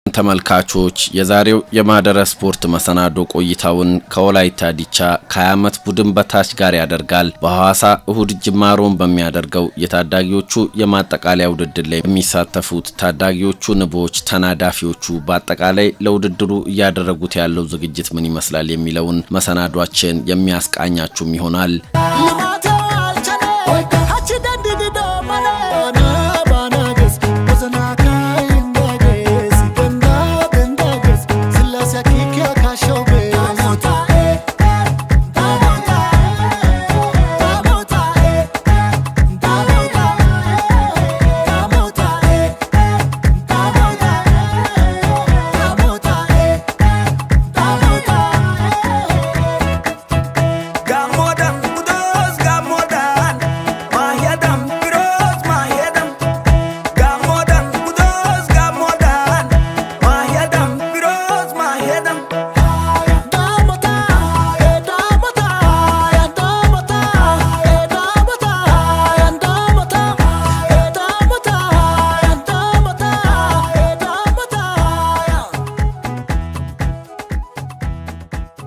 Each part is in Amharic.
ተመልካቾች የዛሬው የማደረ ስፖርት መሰናዶ ቆይታውን ከወላይታ ዲቻ ከ20 ቡድን በታች ጋር ያደርጋል። በሐዋሳ እሁድ ጅማሮን በሚያደርገው የታዳጊዎቹ የማጠቃለያ ውድድር ላይ የሚሳተፉት ታዳጊዎቹ ንቦች ተናዳፊዎቹ በአጠቃላይ ለውድድሩ እያደረጉት ያለው ዝግጅት ምን ይመስላል የሚለውን መሰናዷችን የሚያስቃኛችሁም ይሆናል።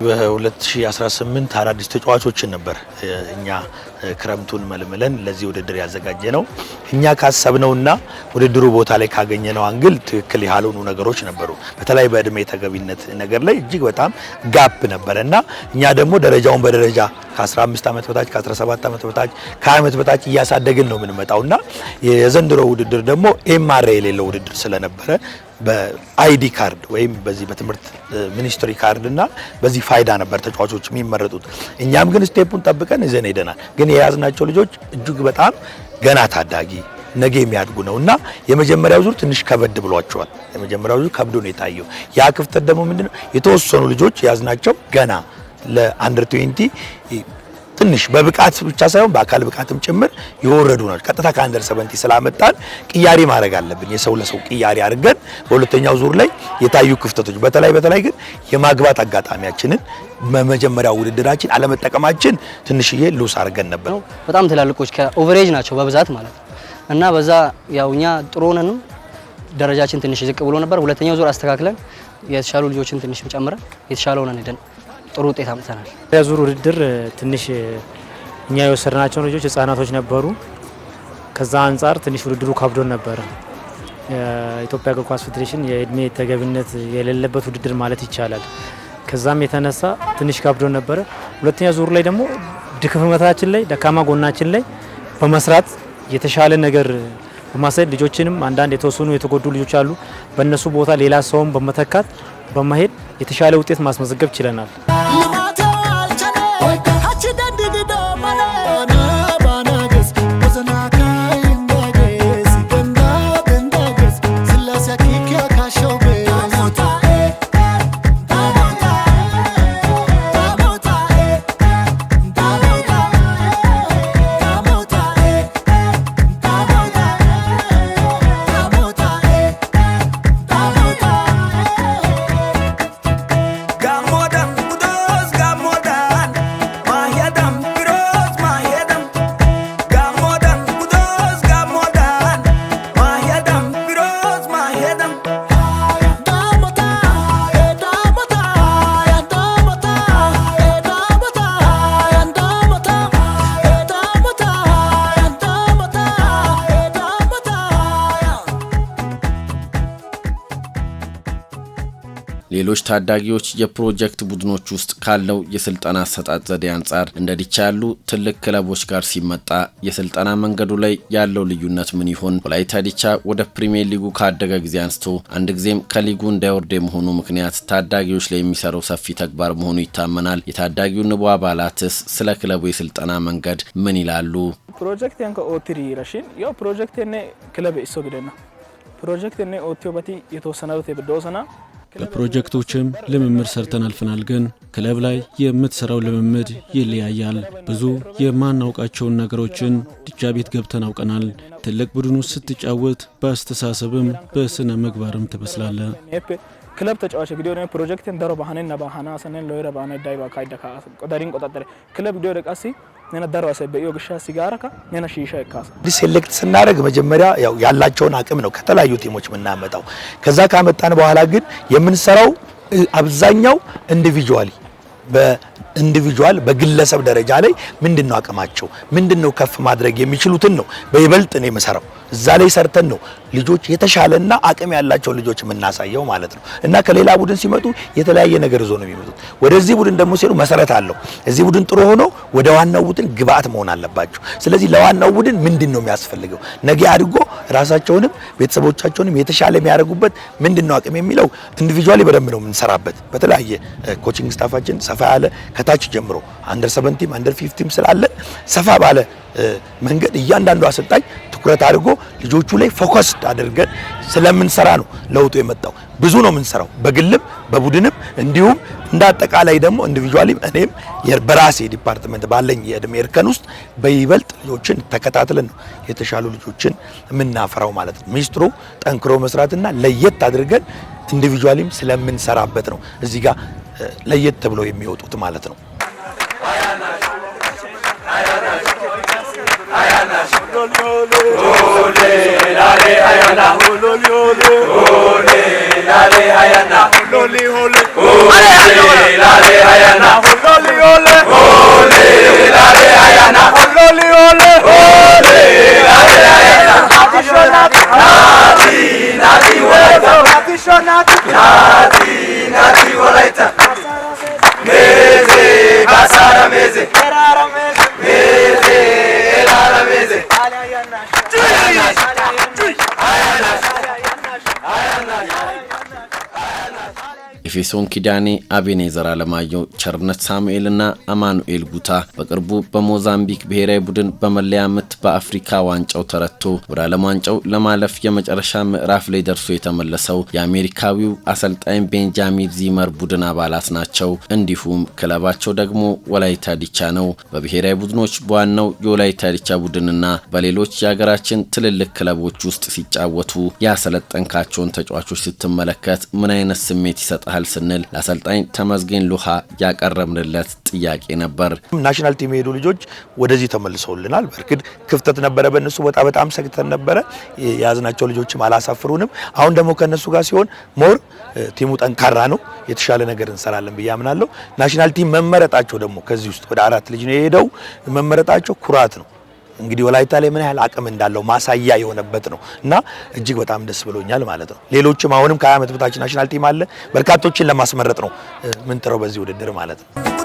በ2018 አዳዲስ ተጫዋቾችን ነበር እኛ ክረምቱን መልመለን ለዚህ ውድድር ያዘጋጀ ነው። እኛ ካሰብነውና ውድድሩ ቦታ ላይ ካገኘነው አንግል ትክክል ያልሆኑ ነገሮች ነበሩ። በተለይ በእድሜ ተገቢነት ነገር ላይ እጅግ በጣም ጋፕ ነበርና እኛ ደግሞ ደረጃውን በደረጃ ከ15 ዓመት በታች ከ17 ዓመት በታች ከ20 ዓመት በታች እያሳደግን ነው የምንመጣውና የዘንድሮ ውድድር ደግሞ ኤምአርኤ የሌለው ውድድር ስለነበረ በአይዲ ካርድ ወይም በዚህ በትምህርት ሚኒስትሪ ካርድና በዚህ ፋይዳ ነበር ተጫዋቾች የሚመረጡት። እኛም ግን ስቴፑን ጠብቀን ይዘን ሄደናል። ግን የያዝናቸው ልጆች እጅግ በጣም ገና ታዳጊ ነገ የሚያድጉ ነውና የመጀመሪያው ዙር ትንሽ ከበድ ብሏቸዋል። የመጀመሪያው ዙር ከብዶ ነው የታየው። ያ ክፍተት ደግሞ ምንድነው የተወሰኑ ልጆች ያዝናቸው ገና ለአንደር 20 ትንሽ በብቃት ብቻ ሳይሆን በአካል ብቃትም ጭምር ይወረዱ ነው። ቀጥታ ከአንደር 70 ስላመጣን ቅያሪ ማድረግ አለብን። የሰው ለሰው ቅያሪ አድርገን በሁለተኛው ዙር ላይ የታዩ ክፍተቶች በተለይ የማግባት አጋጣሚያችንን በመጀመሪያው ውድድራችን አለመጠቀማችን ትንሽዬ ሉስ አድርገን ነበር። በጣም ትላልቆች ከኦቨሬጅ ናቸው በብዛት ማለት እና በዛ ያውኛ ጥሩነን ደረጃችን ትንሽ ዝቅ ብሎ ነበር። ሁለተኛው ዙር አስተካክለን የተሻሉ ልጆችን ትንሽ ጨምረን የተሻለውን ሄደን ጥሩ ውጤት አምጥተናል። የዙር ውድድር ትንሽ እኛ የወሰድናቸው ልጆች ህፃናቶች ነበሩ። ከዛ አንፃር ትንሽ ውድድሩ ከብዶን ነበር። የኢትዮጵያ እግር ኳስ ፌዴሬሽን የእድሜ ተገቢነት የሌለበት ውድድር ማለት ይቻላል። ከዛም የተነሳ ትንሽ ከብዶን ነበር። ሁለተኛ ዙር ላይ ደግሞ ድክመታችን ላይ ደካማ ጎናችን ላይ በመስራት የተሻለ ነገር በማሳየት ልጆችንም አንዳንድ የተወሰኑ የተጎዱ ልጆች አሉ። በእነሱ ቦታ ሌላ ሰውን በመተካት በመሄድ የተሻለ ውጤት ማስመዘገብ ችለናል። ሌሎች ታዳጊዎች የፕሮጀክት ቡድኖች ውስጥ ካለው የስልጠና አሰጣጥ ዘዴ አንጻር እንደ ዲቻ ያሉ ትልቅ ክለቦች ጋር ሲመጣ የስልጠና መንገዱ ላይ ያለው ልዩነት ምን ይሆን? ወላይታ ዲቻ ወደ ፕሪሚየር ሊጉ ካደገ ጊዜ አንስቶ አንድ ጊዜም ከሊጉ እንዳይወርድ የመሆኑ ምክንያት ታዳጊዎች ላይ የሚሰራው ሰፊ ተግባር መሆኑ ይታመናል። የታዳጊው ንቡ አባላትስ ስለ ክለቡ የስልጠና መንገድ ምን ይላሉ? ፕሮጀክት ያንከ ኦትሪ ረሽን ያው ፕሮጀክት የኔ ክለብ እሶ ግደና ፕሮጀክት የኔ ኦቲዮባቲ የተወሰነው ተብዶሰና በፕሮጀክቶችም ልምምድ ሰርተን አልፈናል። ግን ክለብ ላይ የምትሰራው ልምምድ ይለያያል። ብዙ የማናውቃቸውን ነገሮችን ዲቻ ቤት ገብተን አውቀናል። ትልቅ ቡድን ውስጥ ስትጫወት በአስተሳሰብም በስነ ምግባርም ትበስላለህ። ክለብ ተጫዋች ግዲዮ ነው ፕሮጀክትን ደሮ ባህነና ባህና ሰነን ሎይራ ባህና ዳይባ ካይደካ ቆዳሪን ቆጣጠረ ክለብ ግዲዮ ደቃሲ ነና ደሮ አሰበዮ ግሻ ሲጋራካ ነና ሺሻ ይካስ ዲሴሌክት ስናደርግ መጀመሪያ ያው ያላቸውን አቅም ነው ከተለያዩ ቲሞች የምናመጣው። ከዛ ካመጣን በኋላ ግን የምንሰራው አብዛኛው ኢንዲቪጁዋል በግለሰብ ደረጃ ላይ ምንድነው አቅማቸው ምንድነው ከፍ ማድረግ የሚችሉትን ነው በይበልጥ ነው የምሰራው። እዛ ላይ ሰርተን ነው ልጆች የተሻለና አቅም ያላቸው ልጆች የምናሳየው ማለት ነው። እና ከሌላ ቡድን ሲመጡ የተለያየ ነገር ይዞ ነው የሚመጡት። ወደዚህ ቡድን ደግሞ ሲሉ መሰረት አለው። እዚህ ቡድን ጥሩ ሆኖ ወደ ዋናው ቡድን ግብአት መሆን አለባቸው። ስለዚህ ለዋናው ቡድን ምንድነው የሚያስፈልገው ነገ አድርጎ ራሳቸውንም ቤተሰቦቻቸውንም የተሻለ የሚያደርጉበት ምንድነው አቅም የሚለው ኢንዲቪጁዋሊ በደንብ ነው የምንሰራበት። በተለያየ ኮቺንግ ስታፋችን ሰፋ ያለ ከታች ጀምሮ አንደር 17 አንደር 15 ስላለ ሰፋ ባለ መንገድ እያንዳንዱ አሰልጣኝ ትኩረት አድርጎ ልጆቹ ላይ ፎከስ አድርገን ስለምንሰራ ነው ለውጡ የመጣው። ብዙ ነው የምንሰራው በግልም በቡድንም እንዲሁም እንዳጠቃላይ ደግሞ ኢንዲቪጁዋሊ እኔም በራሴ ዲፓርትመንት ባለኝ የእድሜ እርከን ውስጥ በይበልጥ ልጆችን ተከታትለን ነው የተሻሉ ልጆችን የምናፈራው ማለት ነው። ሚስጥሩ ጠንክሮ መስራትና ለየት አድርገን ኢንዲቪጁዋሊም ስለምንሰራበት ነው እዚህ ጋር ለየት ተብሎ የሚወጡት ማለት ነው። ኤፌሶን ኪዳኔ፣ አቤኔዘር አለማየሁ፣ ቸርነት ሳሙኤልና አማኑኤል ጉታ በቅርቡ በሞዛምቢክ ብሔራዊ ቡድን በመለያ ምት በአፍሪካ ዋንጫው ተረቶ ወደ ዓለም ዋንጫው ለማለፍ የመጨረሻ ምዕራፍ ላይ ደርሶ የተመለሰው የአሜሪካዊው አሰልጣኝ ቤንጃሚን ዚመር ቡድን አባላት ናቸው። እንዲሁም ክለባቸው ደግሞ ወላይታ ዲቻ ነው። በብሔራዊ ቡድኖች በዋናው የወላይታ ዲቻ ቡድንና በሌሎች የሀገራችን ትልልቅ ክለቦች ውስጥ ሲጫወቱ ያሰለጠንካቸውን ተጫዋቾች ስትመለከት ምን አይነት ስሜት ይሰጣል ስንል ለአሰልጣኝ ተመስገን ሉሃ ያቀረብንለት ጥያቄ ነበር። ናሽናል ቲም ሄዱ ልጆች ወደዚህ ተመልሰውልናል። በርግጥ ክፍተት ነበረ በእነሱ በጣም ሰግተን ነበረ። የያዝናቸው ልጆችም አላሳፍሩንም። አሁን ደግሞ ከነሱ ጋር ሲሆን ሞር ቲሙ ጠንካራ ነው። የተሻለ ነገር እንሰራለን ብዬ አምናለሁ። ናሽናል ቲም መመረጣቸው ደግሞ ከዚህ ውስጥ ወደ 4 ልጅ ነው የሄደው መመረጣቸው ኩራት ነው። እንግዲህ ወላይታ ላይ ምን ያህል አቅም እንዳለው ማሳያ የሆነበት ነው እና እጅግ በጣም ደስ ብሎኛል ማለት ነው። ሌሎችም አሁንም ከ20 ዓመት በታች ናሽናል ቲም አለ። በርካቶችን ለማስመረጥ ነው ምን ጥረው በዚህ ውድድር ማለት ነው።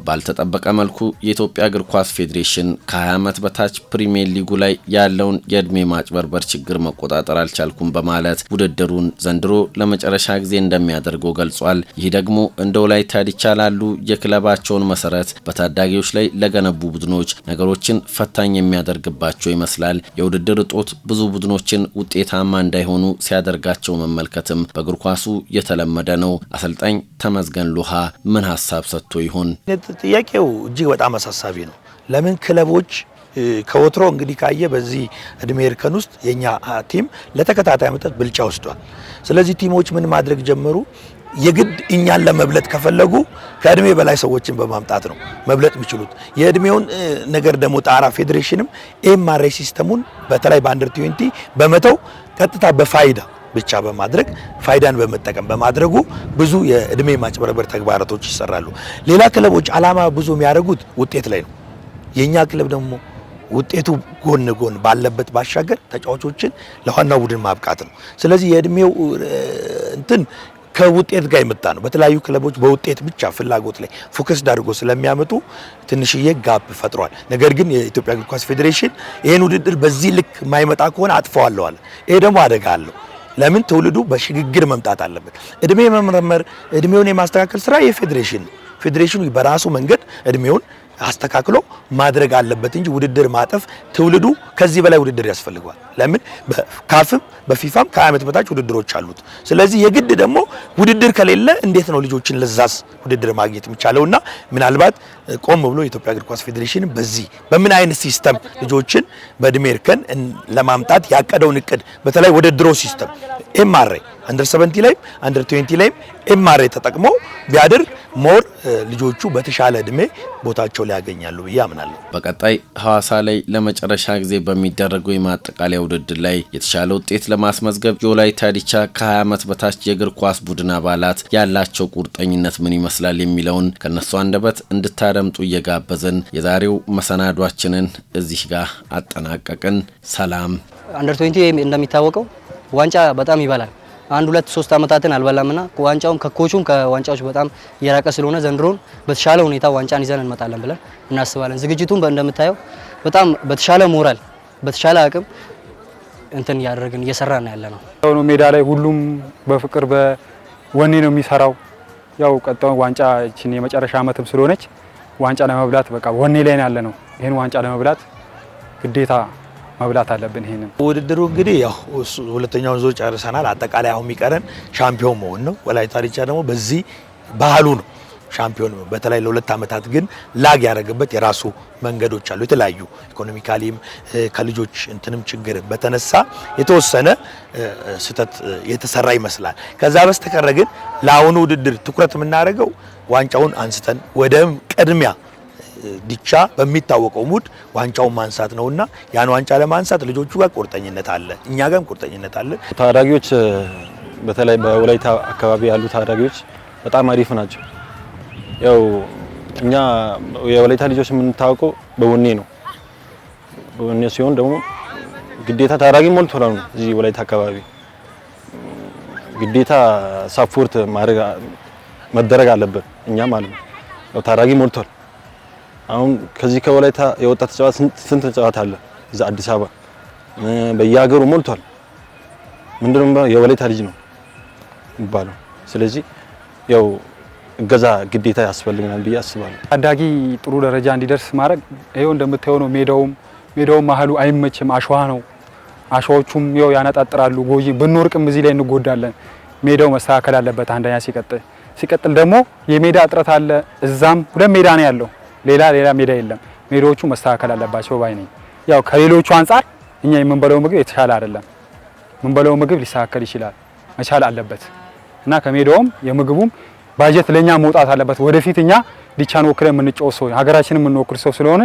ባልተጠበቀ መልኩ የኢትዮጵያ እግር ኳስ ፌዴሬሽን ከ20 ዓመት በታች ፕሪሚየር ሊጉ ላይ ያለውን የእድሜ ማጭበርበር ችግር መቆጣጠር አልቻልኩም በማለት ውድድሩን ዘንድሮ ለመጨረሻ ጊዜ እንደሚያደርገው ገልጿል። ይህ ደግሞ እንደ ወላይታ ዲቻ ላሉ የክለባቸውን መሰረት በታዳጊዎች ላይ ለገነቡ ቡድኖች ነገሮችን ፈታኝ የሚያደርግባቸው ይመስላል። የውድድር እጦት ብዙ ቡድኖችን ውጤታማ እንዳይሆኑ ሲያደርጋቸው መመልከትም በእግር ኳሱ የተለመደ ነው። አሰልጣኝ ተመስገን ሉሃ ምን ሀሳብ ሰጥቶ ይሆን? ጥያቄው እጅግ በጣም አሳሳቢ ነው። ለምን ክለቦች ከወትሮ እንግዲህ ካየ በዚህ እድሜ እርከን ውስጥ የኛ ቲም ለተከታታይ ዓመታት ብልጫ ወስዷል። ስለዚህ ቲሞች ምን ማድረግ ጀመሩ? የግድ እኛን ለመብለጥ ከፈለጉ ከእድሜ በላይ ሰዎችን በማምጣት ነው መብለጥ የሚችሉት። የእድሜውን ነገር ደግሞ ጣራ ፌዴሬሽንም ኤምአርአይ ሲስተሙን በተለይ በአንደር 20 በመተው ቀጥታ በፋይዳ ብቻ በማድረግ ፋይዳን በመጠቀም በማድረጉ ብዙ የእድሜ ማጭበርበር ተግባራቶች ይሰራሉ። ሌላ ክለቦች አላማ ብዙ የሚያደርጉት ውጤት ላይ ነው። የኛ ክለብ ደግሞ ውጤቱ ጎን ባለበት ባሻገር ተጫዋቾችን ለዋናው ቡድን ማብቃት ነው። ስለዚህ የእድሜው እንትን ከውጤት ጋር የመጣ ነው። በተለያዩ ክለቦች በውጤት ብቻ ፍላጎት ላይ ፎከስ አድርጎ ስለሚያመጡ ትንሽዬ ጋፕ ፈጥሯል። ነገር ግን የኢትዮጵያ እግር ኳስ ፌዴሬሽን ይሄን ውድድር በዚህ ልክ የማይመጣ ከሆነ አጥፈዋለሁ አለ። ይሄ ደግሞ አደጋ አለው። ለምን ትውልዱ በሽግግር መምጣት አለበት። እድሜ መመርመር፣ እድሜውን የማስተካከል ስራ ፌዴሬሽኑ በራሱ መንገድ እድሜውን አስተካክሎ ማድረግ አለበት እንጂ ውድድር ማጠፍ ትውልዱ ከዚህ በላይ ውድድር ያስፈልገዋል። ለምን በካፍም በፊፋም ከ20 ዓመት በታች ውድድሮች አሉት። ስለዚህ የግድ ደግሞ ውድድር ከሌለ እንዴት ነው ልጆችን ለዛስ ውድድር ማግኘት የሚቻለውና ምናልባት ቆም ብሎ የኢትዮጵያ እግር ኳስ ፌዴሬሽን በዚህ በምን አይነት ሲስተም ልጆችን በእድሜ እርከን ለማምጣት ያቀደውን እቅድ በተለይ ወደ ድሮ ሲስተም ኤምአርአይ አንደር 70 ላይ አንደር 20 ላይ ኤምአርአይ ተጠቅሞ ቢያደርግ ሞር ልጆቹ በተሻለ እድሜ ቦታቸው ላይ ያገኛሉ ብዬ አምናለሁ። በቀጣይ ሐዋሳ ላይ ለመጨረሻ ጊዜ በሚደረገው የማጠቃለያ ውድድር ላይ የተሻለ ውጤት ለማስመዝገብ የወላይታ ዲቻ ከ20 ዓመት በታች የእግር ኳስ ቡድን አባላት ያላቸው ቁርጠኝነት ምን ይመስላል የሚለውን ከነሱ አንደበት እንድታደምጡ እየጋበዝን የዛሬው መሰናዷችንን እዚህ ጋር አጠናቀቅን። ሰላም። አንደር 20 እንደሚታወቀው ዋንጫ በጣም ይበላል። 1-2-3 አመታትን አልበላምና ዋንጫውም ከኮቹም ከዋንጫዎች በጣም እየራቀ ስለሆነ ዘንድሮን በተሻለ ሁኔታ ዋንጫን ይዘን እንመጣለን ብለን እናስባለን። ዝግጅቱን እንደምታየው በጣም በተሻለ ሞራል በተሻለ አቅም እንትን ያደረግን እየሰራን ያለነው ነው። ሜዳ ላይ ሁሉም በፍቅር በወኔ ነው የሚሰራው። ያው ቀጣው ዋንጫ እቺን የመጨረሻ አመትም ስለሆነች ዋንጫ ለመብላት በቃ ወኔ ላይ ያለነው። ይሄን ዋንጫ ለመብላት ግዴታ መብላት አለብን። ይሄንን ውድድሩ እንግዲህ ያው ሁለተኛውን ዙር ጨርሰናል። አጠቃላይ አሁን የሚቀረን ሻምፒዮን መሆን ነው። ወላይታ ዲቻ ደግሞ በዚህ ባህሉ ነው ሻምፒዮን ነው። በተለይ ለ2 አመታት ግን ላግ ያደረገበት የራሱ መንገዶች አሉ። የተለያዩ ኢኮኖሚካሊም ከልጆች እንትንም ችግር በተነሳ የተወሰነ ስህተት የተሰራ ይመስላል። ከዛ በስተቀር ግን ለአሁኑ ውድድር ትኩረት የምናደርገው ዋንጫውን አንስተን ወደ ቅድሚያ ዲቻ በሚታወቀው ሙድ ዋንጫውን ማንሳት ነውና ያን ዋንጫ ለማንሳት ልጆቹ ጋር ቁርጠኝነት አለ፣ እኛ ጋርም ቁርጠኝነት አለ። ታዳጊዎች በተለይ በወላይታ አካባቢ ያሉ ታዳጊዎች በጣም አሪፍ ናቸው። ያው እኛ የወላይታ ልጆች የምንታወቀው በወኔ ነው። በወኔ ሲሆን ደግሞ ግዴታ ታዳጊ ሞልቷል። እዚህ ወላይታ አካባቢ ግዴታ ሳፖርት መደረግ አለበት እኛ ማለት ነው። ያው ታዳጊ ሞልቷል። አሁን ከዚህ ከወላይታ የወጣ ተጫዋች ስንት ተጫዋች አለ እዛ አዲስ አበባ በየሀገሩ ሞልቷል። ምንድነው የወላይታ ልጅ ነው የሚባለው። ስለዚህ ያው እገዛ ግዴታ ያስፈልገናል ብዬ አስባለሁ። ታዳጊ ጥሩ ደረጃ እንዲደርስ ማድረግ ይሄው እንደምታየው ነው። ሜዳው መሀሉ አይመችም፣ አሸዋ ነው። አሸዋዎቹም ያው ያነጣጥራሉ። ጎጂ ብንወርቅም እዚህ ላይ እንጎዳለን። ሜዳው መስተካከል አለበት። አንደኛ ሲቀጥል ደግሞ የሜዳ እጥረት አለ። እዛም 2 ሜዳ ነው ያለው። ሌላ ሜዳ የለም። ሜዳዎቹ መስተካከል አለባቸው ባይ ነኝ። ያው ከሌሎቹ አንፃር እኛ የምንበላው ምግብ የተሻለ አይደለም። የምንበላው ምግብ ሊስተካከል ይችላል መቻል አለበት እና ከሜዳውም የምግቡም ባጀት ለኛ መውጣት አለበት። ወደፊት እኛ ዲቻን ወክለን የምንጫወት ሰው ሀገራችንን የምንወክል ሰው ስለሆነ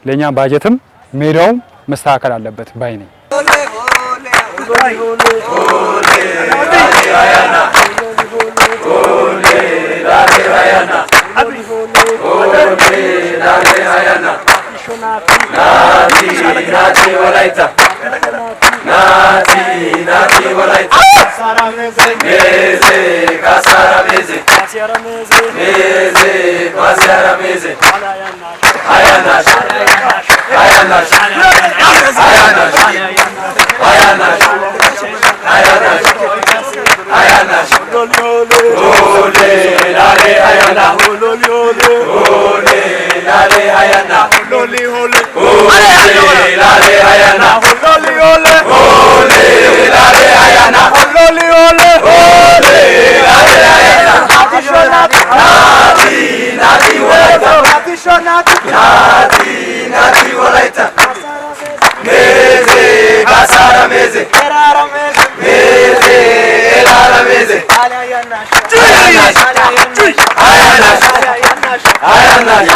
ለኛ ባጀትም ሜዳውም መስተካከል አለበት ባይ ነኝ። Meze, kasara meze. አያናሽ